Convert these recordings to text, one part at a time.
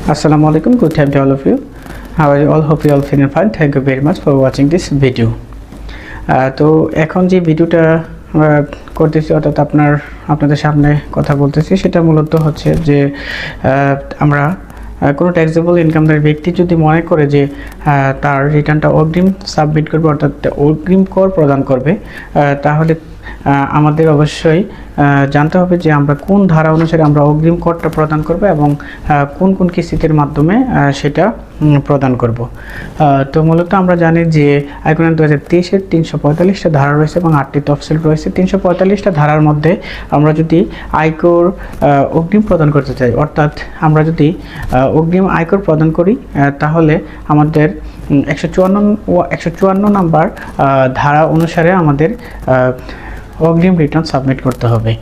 Assalamu alaikum. Good time to all of you. How are you all? Hope you all feeling fine. Thank you very much for watching this video. তো এখন যে ভিডিওটা করতেছি অর্থাৎ আপনাদের সামনে কথা বলতেছি সেটা মূলত হচ্ছে যে আমরা কোনো ট্যাক্সেবল ইনকামদার ব্যক্তি যদি মনে করে যে তার রিটার্নটা অগ্রিম সাবমিট করবে অর্থাৎ অগ্রিম কর প্রদান করবে তাহলে আমাদের অবশ্যই জানতে হবে যে আমরা কোন ধারা অনুসারে আমরা অগ্রিম করটা প্রদান করব এবং কোন কোন কিস্তির মাধ্যমে সেটা প্রদান করব। তো মূলত আমরা জানি যে আয়কর 2023-এর 345টা ধারা রয়েছে এবং 8টি তফসিল রয়েছে। 345টা ধারার মধ্যে আমরা যদি আয়কর অগ্রিম প্রদান করতে চাই অর্থাৎ আমরা যদি অগ্রিম আয়কর প্রদান করি তাহলে আমাদের 154 নাম্বার ধারা অনুসারে আমাদের অগ্রিম রিটার্ন সাবমিট করতে হবে।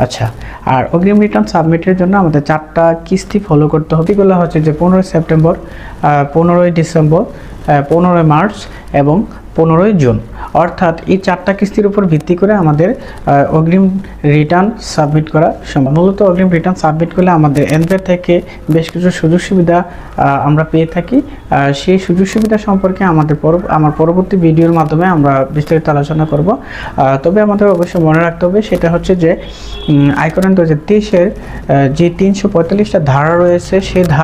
আচ্ছা, আর অগ্রিম রিটার্ন সাবমিটের জন্য আমাদের 4টা কিস্তি ফলো করতে হবে। এগুলো হচ্ছে যে 15 সেপ্টেম্বর, 15 ডিসেম্বর, 15 মার্চ এবং 15 জুন। অর্থাৎ এই 4টা কিস্তির উপর ভিত্তি করে আমাদের অগ্রিম রিটার্ন সাবমিট করা সম্ভব। মূলত অগ্রিম রিটার্ন সাবমিট করলে আমাদের এনপিআর থেকে বেশ কিছু সুযোগ সুবিধা আমরা পেয়ে থাকি। সেই সুযোগ সুবিধা সম্পর্কে আমার পরবর্তী ভিডিওর মাধ্যমে আমরা বিস্তারিত আলোচনা করব। তবে আমাদের অবশ্যই মনে রাখতে হবে সেটা হচ্ছে যে আয়কর 2023-এর যে 345টা ধারা রয়েছে সেই